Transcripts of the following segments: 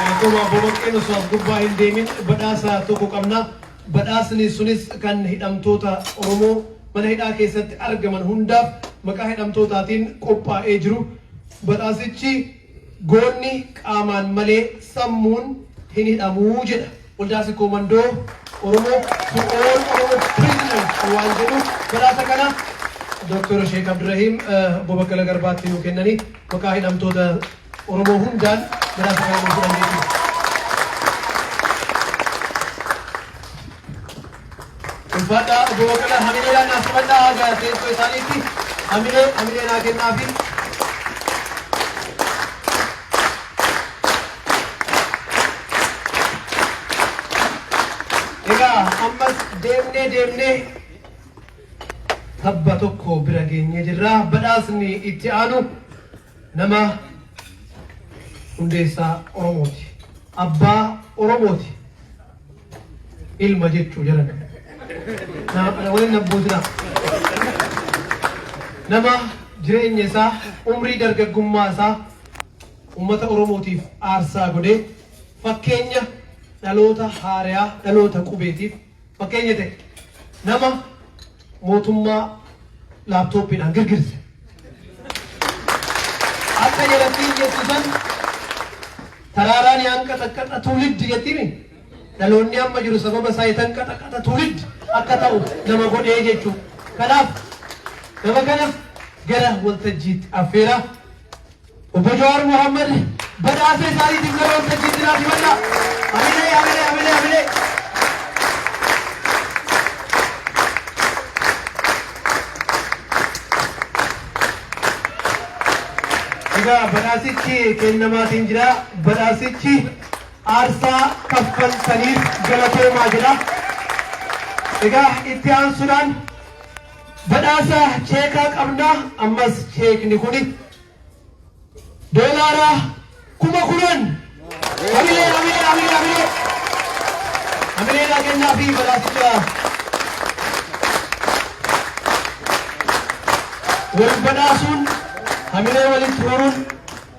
Akkuma boboqqeen osoo as gubbaa hin deemin badhaasa tokko qabna. Badhaasni sunis kan hidhamtoota Oromoo mana hidhaa keessatti argaman hundaaf maqaa hidhamtootaatiin qophaa'ee jiru. Badhaasichi goonni qaamaan malee sammuun hin hidhamuu jedha. Waldaasi koomandoo Oromoo to all Oromo prisoners waan jedhu badhaasa kana Dr. Sheikh Abdurrahim Bobakkala Garbaatti nuu kennanii maqaa hidhamtoota Oromoo hundaan badhaasa kana nuu fudhanneeti. Ulfaadha Bobakkala hamileedhaan as fudhadhaa haga teessoo isaaniitti hamilee naa kennaafi. Ammas deemnee tabba tokko bira geenye jirra. Badhaasni itti aanu nama hundeessaa Oromooti. Abbaa Oromooti. Ilma jechuu jalan. Waliin abbootina. Nama jireenya isaa umrii dargaggummaa isaa uummata Oromootiif aarsaa godhee fakkeenya dhaloota haaraa dhaloota qubeetiif fakkeenya ta'e nama mootummaa laaptooppiidhaan girgirse. Akka jedhattiin jettu san taraaraan hanqaxaqqaxa tuuliddi jettiin dhaloonni amma jiru sababa isaa hanqaxaqqaxa tuuliddi akka ta'u nama godhee jechuu. Kanaaf nama kana gara waltajjiitti affeera. Obbo Jawaar Muhammad badhaasa isaaniitiif gara waltajjiitti naaf himannaa. Amile. Egaa badhaasichi kennamaatiin jira. Badhaasichi aarsaa kaffaltaniif galatoomaa jedha. Egaa itti aansuudhaan badhaasa cheekaa qabna. Ammas cheekni kuni doolaara 10,000. Amile laa kennaa fi badhaasicha wal badhaasuun hamilee walitti horuun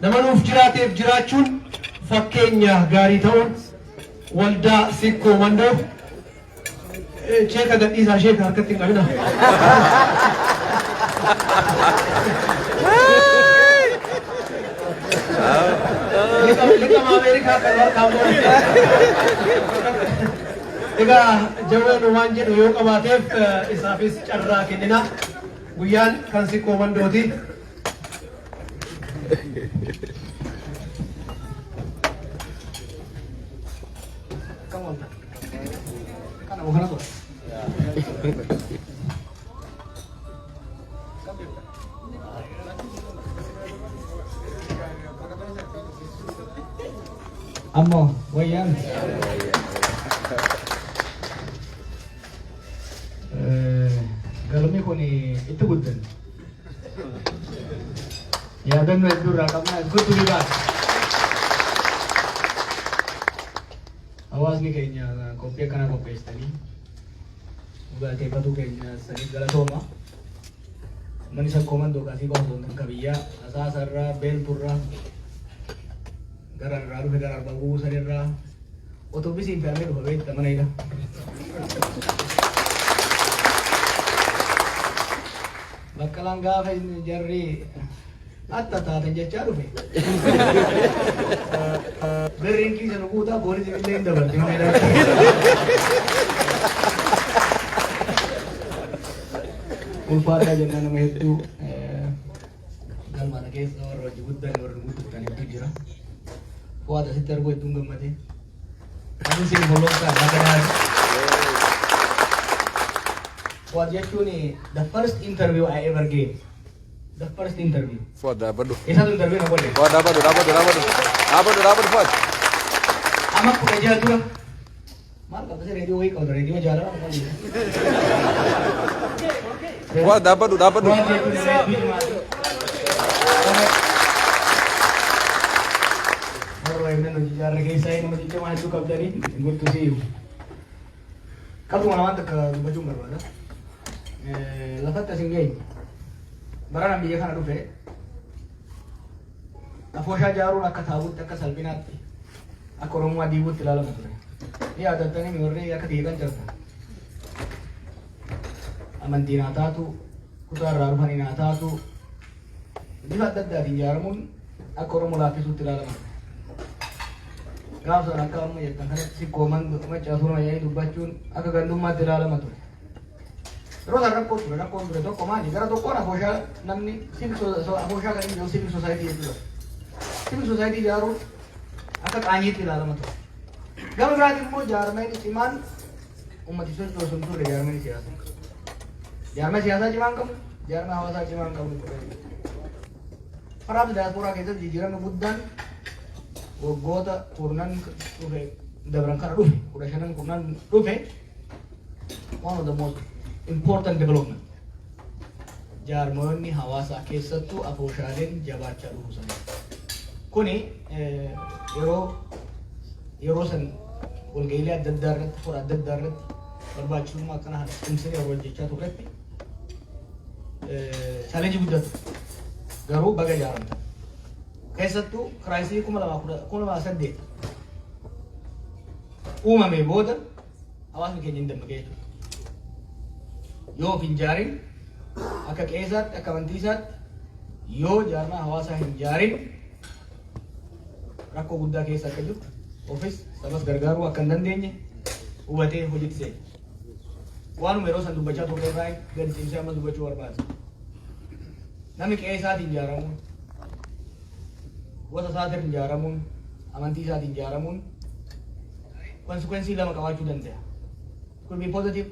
nama nuuf jiraateef jiraachuun fakkeenya gaarii ta'uun waldaa sikkoo mandoof cheeka gadhiisaa sheeka harkatti hin qabina. Liqama Ameerikaa kan warqaamu. Egaa jawween waan jedhu yoo qabaateef isaafis carraa kennina. Guyyaan kan sikkoo mandooti. Ammo wayyan galmi kun itti guddan yaadannoo hedduu irraa qabna guddu ni baata. Hawaasni keenya qophii akkanaa qopheessitanii galateeffatuu keenya saniif galatooma. Manni sakkoo mandoo kaasii baasuu kan qabiyyaa asaasarraa beelturraa gara irraa dhufe gara arbaa bu'uu sanirraa otoobisiin fe'amee dhufa beekta mana hidha. Baqqalaan gaafa jarri atta taatan jechaa dhufe. Birriin kiisa nu guutaa poolisiin illee hin dabalte mana hidha. Ulfaataa jennaan nama hedduu galmata keessa warra hojii guddaa warra guddattan hedduu jira. Waada sitti arguu hedduun gammadee. Kan isin bolokkaa nagadaan. Waad jechuun the first interview I ever gave. The first interview. Fuad daabadhu. Eessatu interview na godhe? Fuad daabadhu. Amma kudha jaha dura. Maal qabda reediyoo wayii qabda reediyoo jaalala maal Fuad daabadhu. Waad jechuun jarra keessaa nama jijjiiramaa hedduu qabdanii gurtu si'u. Qabxuma namaan takka dubbachuun barbaada. Lafatti asin geenye baranaan biyya kana dhufe afooshaa jaaruun akka taabutti akka salphinaatti akka Oromoo adiiwutti ilaalama ture. Yaadattanii mi'oorree akka dhiigan jirta. Amantiin haa taatu, kutaa irraa dhufaniin haa taatu, bifa adda addaatiin ijaaramuun akka Oromoo laaffisuutti ilaalama ture. Gaaf sana akka amma jettan kanatti sikkooman maccaasuun wayyaanii dubbachuun akka gandummaatti ilaalama ture. Yeroo sana rakkoo ture, rakkoon ture tokko maali? Gara tokkoon afooshaa namni afooshaa kan inni civic society jechuudha. Civic society ijaaruun akka qaanyiitti ilaalama ture. Gama biraatiin immoo jaarmeen cimaan uummati sochoosu hin turre jaarmeen siyaasaa. Jaarmeen siyaasaa cimaan qabu, jaarmeen hawaasaa cimaan qabu ture. Faraaf diyaasporaa keessatti jijjiiramni guddaan waggoota kurnan dhufe dabran kana dhufe 15 kurnan dhufe one of the most important development jaarmoonni hawaasaa keessattuu afooshaaleen jabaachaa dhufu sana. Kuni yeroo san walga'iilee adda addaa irratti fora adda addaa irratti barbaachisummaa akkana cimsanii yeroo hojjechaa turretti challenge guddatu garuu baga ijaaramta. Keessattuu kiraayisii 2008 uumamee booda hawaasni keenya hin dammaqee jechuudha. Yoo of hin jaarin akka qeesaatti akka amantiisaatti yoo jaarmaa hawaasaa hin jaarin rakkoo guddaa keessa akka jirtu ofis sabas gargaaruu akka hin dandeenye hubatee hojiitti seena. Waanuma yeroo san dubbachaa turre irraa gadi cimsee amma dubbachuu barbaada. Namni qeesaatiin ijaaramuun, gosa isaatiin ijaaramuun, amantii isaatiin ijaaramuun konsekweensii lama qabaachuu danda'a. Could be positive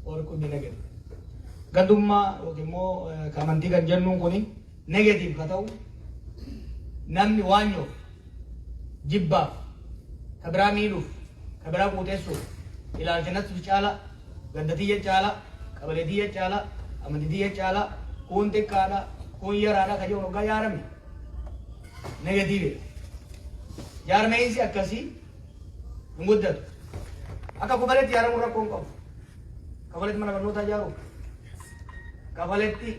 or could be negative. Gandummaa yookiin immoo amantii kan jennuun kuni negative ka ta'u namni waan yoo jibbaaf ka biraa miidhuuf ka biraa quuteessuuf ilaalcha natti caala gaddatiyya caala qabaletiyya caala amantitiyya caala kun xiqqaadha kun yaraadha ka jedhu waggaa yaarame negative. Jaarmeensi akkasii hin guddatu. Akka kofaletti yaaramuun rakkoon qabu. Kofaletti mana barnootaa ijaaruuf, kofaletti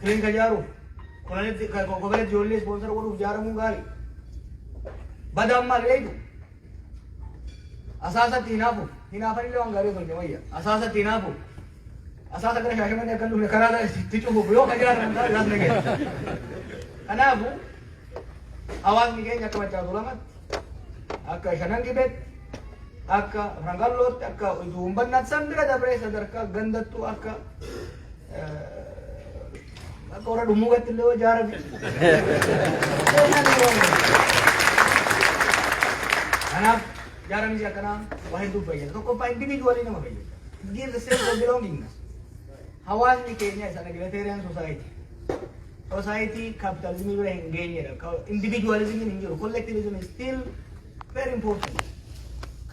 kilinika ijaaruuf, kofaletti ijoollee ispoonsara godhuuf ijaaramuun gaarii. Badaan maal eegu? Asaasatti hinaafu. Hinaafanillee waan gaarii tolche wayya. Asaasatti hinaafu. Asaasa gara Shaashamannee akka dhufne karaa itti cufuuf yoo ijaaraman taate laas nageenya. Kanaafuu hawaasni keenya akka Maccaatu Lamatti, akka Shanan Gibeetti, akka Frangalootti, akka Uumbannaatti san bira dabree sadarkaa gandattuu akka warra dhumuugatti illee ijaarame. Kanaaf ijaaramni akkanaa waa hedduu fayyada. Tokkoffaa individualii nama fayyada. It gives a sense of belongingness. Hawaasni keenya isa egalitarian society. Society capitalism bira hin geenyedha. Individualism hin jiru. Collectivism is still very important.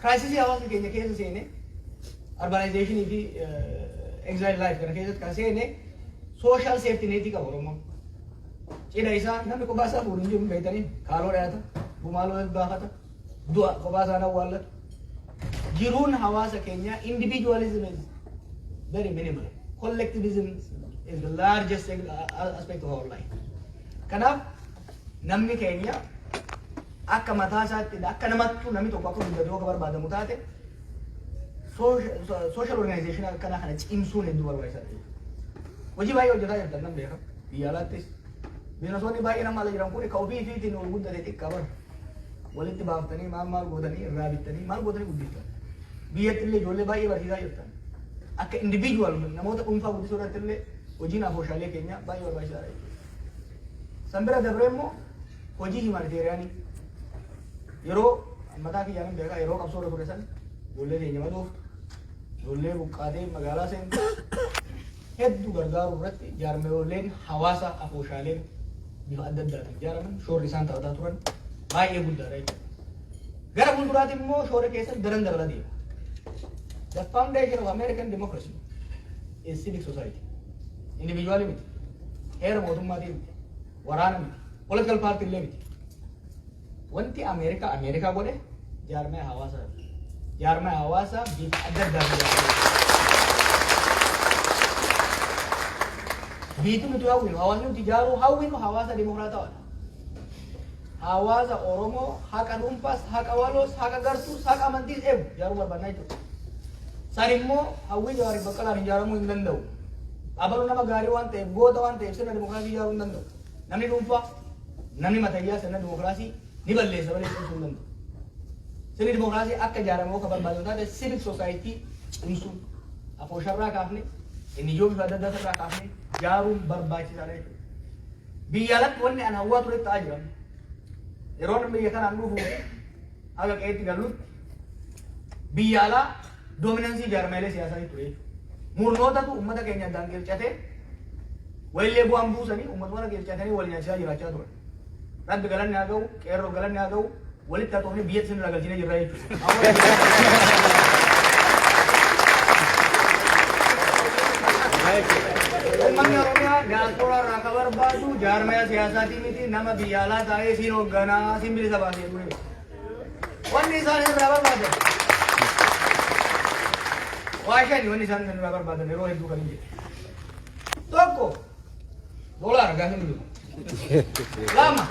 Crisis hawaasni keenya keessa seene urbanization fi exile life kana keessatti kan seene social safety net qaba Oromoon. Cidha isaa namni kophaa isaa fuudhu hin jiru beektanii kaaloo dhiyaata, gumaaloo baafata, du'a kophaa isaa awwaallata. Jiruun hawaasa keenya individualism is very minimal. Collectivism is the largest aspect of our life. Kanaaf namni keenya akka mataa isaatti akka namattu namni tokko akka guddatu akka barbaadamu taate social organization akkana kana cimsuun hedduu barbaachisaadha. Hojii baay'ee hojjetaa jirtan nan beeka. Biyya alaattis bineensonni baay'ee nama ala jiran kun ka ofii fiitiin ol guddate xiqqaa bara. Walitti baaftanii maal gootanii irraa bittanii maal gootanii guddiftan. Biyyatti illee ijoollee baay'ee barsiisaa jirtan. Akka individual namoota dhuunfaa guddisuu irratti illee hojiin afooshaalee keenya baay'ee barbaachisaadha jechuudha. San bira dabree immoo hojii himaniteeriyaanii yeroo mataa kiyyaan beekaa yeroo qabsoo irra ture san ijoollee keenya maduuf ijoollee buqqaatee magaalaa seentu hedduu gargaaruu irratti jaarmeeyoleen hawaasa afooshaaleen bifa adda addaatiin ijaaraman shoorri isaan taphataa turan baay'ee guddaadha jechuudha. Gara fuulduraatiin immoo shoora keessatti daran dabalaa deema. The foundation of American democracy is civic society. Individuality miti, heera mootummaatii miti, waraana miti, political party illee miti. Wanti Ameerikaa godhe jaarmee hawaasaa. Jaarmee hawaasaa bifa adda addaatiin. Biitu nuti hawwinu, hawaasni nuti ijaaruu hawwinu hawaasa dimokiraatawaadha. hawaasa Oromoo haqa dhuunfaas, haqa waloos, haqa gartuus, haqa amantiis eegu ijaaruu barbaadnaa jechuudha. San immoo hawwii Jawaar Baqqalaan ijaaramuu hin danda'u. Abaluu nama gaarii waan ta'eef, goota waan ta'eef sirna dimokiraasii ijaaruu hin danda'u. Namni dhuunfaa, namni matayyaa sirna dimokiraasii ni balleessa malee cimsuu hin danda'u. Sirni dimokiraasii akka ijaaramu kan barbaadu taate civic society cimsuun afoosharraa kaafne, inni ijoo bifa adda addaa irraa kaafne ijaaruun barbaachisaadha jechuudha. Biyya alatti wanni an hawwaa ture ta'aa jiran. Yeroo namni biyya kanaan dhufu haga qe'eetti galutti biyya alaa doominansii jaarmeelee siyaasaa ture. Murnootatu uummata keenya addaan qircatee walillee bu'aan buusanii uummattoota qircatanii wal nyaachisaa jiraachaa turan. Rabbi galanni haa ga'u, qeerroo galanni haa ga'u, walitti haa ta'uuf biyya isin irraa galchinee jirra jechuudha. Uummanni Oromiyaa diaasporaa irraa akka barbaadu jaarmaya siyaasaatii miti nama biyya alaa taa'ee siin hoogganaa siin bilisa baasee ture. Wanni isaan irraa barbaadan waa shani wanni isaan irraa barbaadan yeroo hedduu kan hin jedhe. Tokko doolaara gaafa hin lama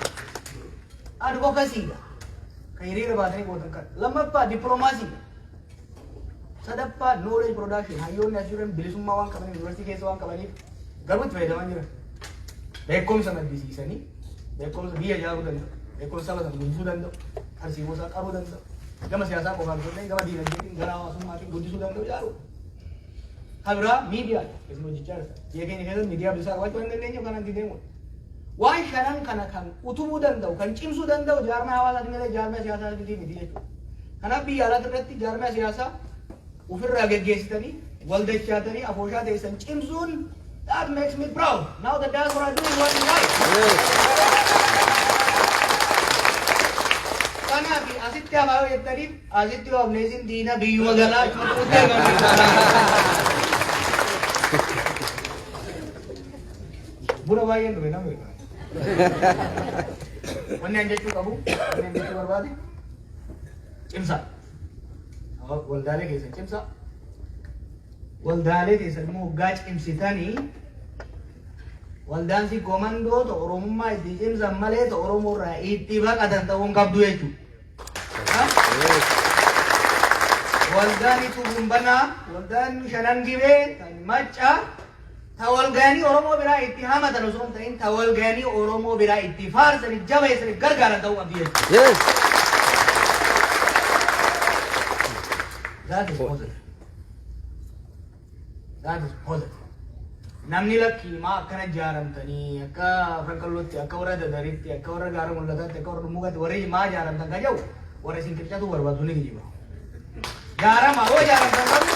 advokasiidha kan hiriira baatanii gootan kan. Lammaffaa dippiloomaasiidha. Sadaffaa knowledge production hayyoonni as jiran bilisummaa waan qabaniif yuunivarsiitii keessa waan qabaniif garuu itti fayyadamaa jiran. Beekumsa maddisiisanii beekumsa biyya ijaaruu danda'u, beekumsa saba sana guddisuu danda'u, tarsiimoo isaa qaruu danda'u, gama siyaasaa qofaan osoo hin gama diinagdeetiin gara hawaasummaatiin guddisuu danda'u ijaaruu. Kan biraa miidiyaadha. Isin hojjechaa jirta. Biyya keenya keessatti miidiyaa bilisaa qabaachuu hin dandeenye kanaan dideemudha. Waan shanan kana kan utubuu danda'u, kan cimsuu danda'u jaarmaya hawaasaa malee jaarmaya siyaasaa miti jechuudha. Kanaaf biyya alaatti irratti jaarmaya siyaasaa ufirraa geggeessitanii waldachaatanii afooshaa teessan cimsuun that makes me proud. Now the diaspora are doing what we like. Kanaaf asitti habaayoo jettaniif asitti oobneesin diina biyyuma galaa cuutuutee buna baay'een dhufe nama beekaa. Wanni an jechuu qabu, wanni an jechuu barbaade cimsaa. Waldaalee keessan cimsaa. Waldaalee keessan immoo hoggaa cimsitanii waldaan si komandoota Oromummaa itti cimsan malee ta Oromoo irraa itti baqatan ta'uu hin qabdu jechuudha. Waldaan itu gumbanaa, waldaan shanan gibee, kan maccaa, ta walgaanii Oromoo biraa itti hamatan osoo hin ta'in ta walgaanii Oromoo biraa itti faarsanii jabeessanii gargaaran ta'uu qabdi jechuudha. That is positive. That is positive. Namni lakkii maa akkana ijaaramtanii akka Franqallootti, akka warra Dadaritti, akka warra Gaara Mul'ataatti, akka warra Dhummugaatti warri maa ijaaramtan kan jedhu warra isin qircatu barbaadu ni kijiba. Jaarama hoo ijaaramtan qabu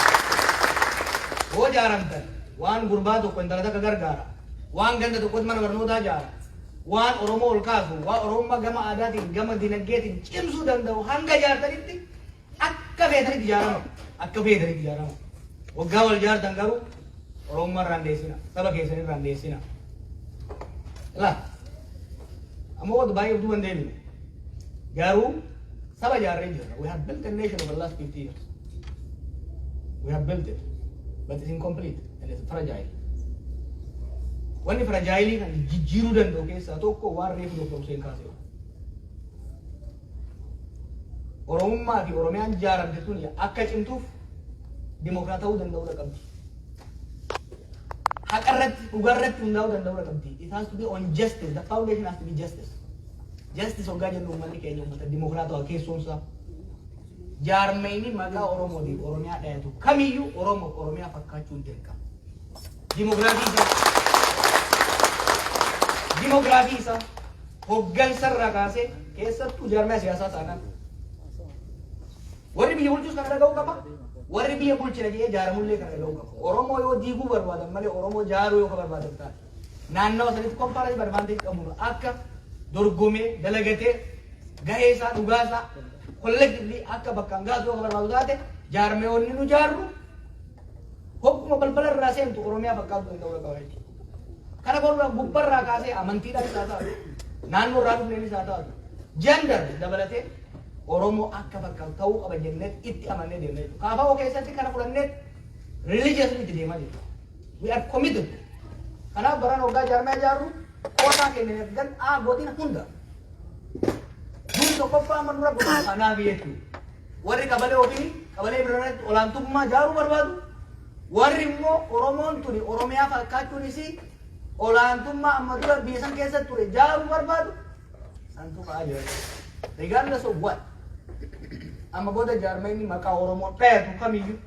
hoo ijaaramtan waan gurbaa tokko intala takka gargaara, waan ganda tokkotti mana barnootaa ijaara, waan Oromoo ol kaasu, waan Oromummaa gama aadaatiin gama dinagdeetiin cimsuu danda'u hanga ijaartanitti akka feetanitti ijaarama. Akka feetanitti ijaarama. Waggaa wal ijaartan garuu Oromummaa irraan deessina. Saba keessanii irraan deessina. Ilaa ammoo wanta baay'ee utuu hin deemine. Garuu saba ijaarree jirra. We have built a nation over the last 50 years. We have built it. But it's incomplete and it's fragile. Wanni fragile kan jijjiiruu danda'u keessaa tokko waan reefu Dr. Hussein kaasee. Oromummaa fi Oromiyaan ijaaramte sun akka cimtuuf dimokiraata ta'uu danda'uu qabdi. Haqa irratti dhugaa irratti hundaa'uu danda'uu qabdi. It has to be on justice. The foundation has to be justice. Justice hoggaa jennu uummanni keenya uummata dimokiraatawaa keessoomsaa. Jaarmeyni maqaa Oromootiif Oromiyaa dhayatu kamiyyuu Oromiyaa fakkaachuu hin dirqama. Dimoogiraafii isaa hoggansarraa kaasee keessattuu jaarmaya siyaasaa taanaan warri biyya bulchus kana dhaga'uu qaba. Warri biyya bulchina jedhee jaaramullee kana dhaga'uu qaba. Oromoo yoo diiguu barbaadan malee Oromoo jaaruu yoo barbaadan taate naannawa sanitti komparaatiif advaanteejii qabu akka dorgomee dalagatee gahee isaa dhugaa isaa kollektiivlii akka bakkaan gaasuu yoo barbaadu taate jaarmeewwanni nu jaarru hogguma balbala irraa seentu Oromiyaa fakkaatu danda'uu qaba jechuudha. Kana boruudhaan gubbarraa kaasee amantiidhaan isaa taatu naannoo irraa dhufneen isaa taatu jandar dabalatee Oromoo akka fakkaatu ta'uu qaba jennee itti amannee deemnee jechuudha. Kaafaa keessatti kana fudhannee religiously itti deemaa jechuudha. We are committed. Kanaaf baraan hoggaa jaarmee ijaarru qoosaa kennee gan gootiin hunda tokkoffaa manura godhan kanaaf jechuudha. Warri qabalee ofii qabalee birootti olaantummaa jaaruu barbaadu. Warri immoo Oromoon tuni Oromiyaa fakkaachuunis olaantummaa amma dura biyya san keessatti ture jaaruu barbaadu. Santu ka'aa jira. Regardless of what. Amma booda jaarmayni maqaa Oromoo dheetu kamiyyuu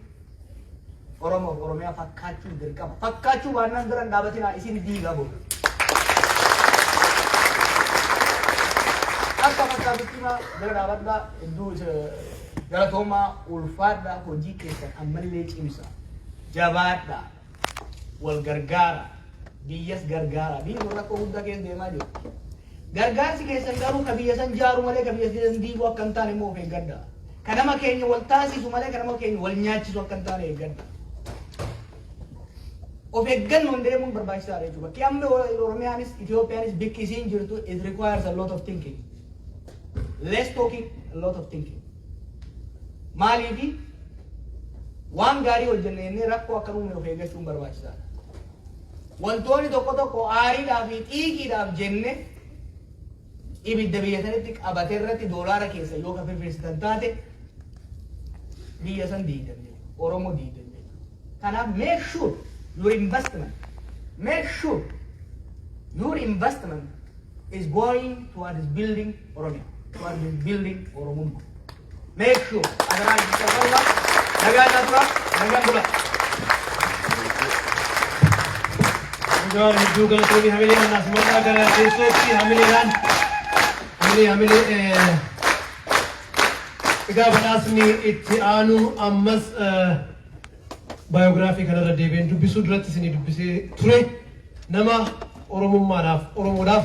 Oromiyaa fakkaachuu dirqama. Fakkaachuu baannaan biran dhaabatinaa isin diigaa booda. Akka fakkaatutti bira dhaabadhaa hedduu galatoomaa ulfaadhaa hojii keessan ammallee cimsa. Jabaadhaa wal gargaara biyyas gargaara biyyi rakkoo guddaa keessa deemaa jiru. Gargaarsi keessan garuu ka biyya san jaaru malee ka biyya san diiguu akka hin taane immoo of eeggadhaa. Ka nama keenya wal taasisu malee ka nama keenya wal nyaachisu akka hin taane eeggadhaa. Of eeggannoon deemuun barbaachisaadha jechuudha. Bakki amma Oromiyaanis Itoophiyaanis bikki isiin jirtu it requires a lot of thinking. Less talking, a lot of thinking. Maaliifi waan gaarii hojjennee rakkoo akka nuumne of eeggachuun barbaachisaadha. Wantoonni tokko tokko aariidhaaf fi xiiqiidhaaf jenne ibidda biyya sanitti qabatee irratti doolaara keessa yoo ka firfirsitan taate biyya san diidan Oromoo diidan. Kanaaf make sure your investment is going towards building Oromia, towards building Oromummaa. Make sure agaraan isa walba nagaan natura nagaan bula. Jawab hedduu galatoomii hamilee annaas maqaa gara keessootti hamileedhaan hamilee egaa badhaasni itti aanu ammas baayogiraafii kanarra deebi'een dubbisuu duratti isinii dubbisee ture nama Oromummaadhaaf Oromoodhaaf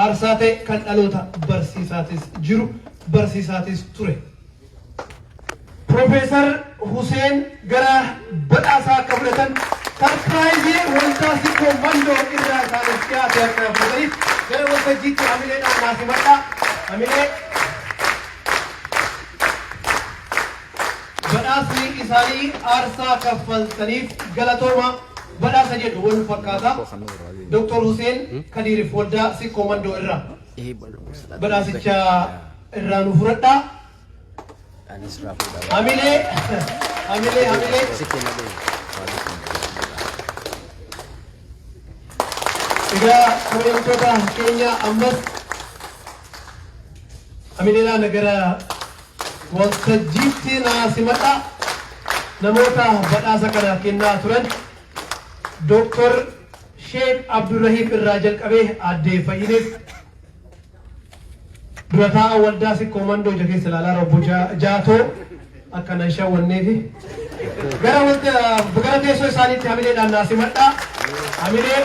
aarsaa ta'e kan dhaloota barsiisaatis jiru barsiisaatis ture. Profeesar Huseen gara badhaasaa akka fudhatan sarpiraayizii waldaa sikkoo mandoo irraa isaaniif dhiyaate akka fudhataniif gara waltajjiitti hamileedhaan naaf himadhaa. Hamilee badhaasni isaanii aarsaa kaffaltaniif galatooma badhaasa jedhu wal fakkaata. Dr. Huseen Kadiiriif waldaa sikkoo mandoo irraa badhaasicha irraa nu fudhadhaa. Hamilee egaa kabajamtoota keenya ammas hamileedhaan gara waltajjiitti naa simadhaa. Namoota badhaasa kana kennaa turan Dr. Sheikh Abdurrahim irraa jalqabee addee Fayyineef durataa waldaa sikkoo mandoo jakeessa ilaalaa Rabbo Jaatoo akkanan shawwanneefi gara teessoo isaaniitti hamileedhaan naa simadhaa. Hamilee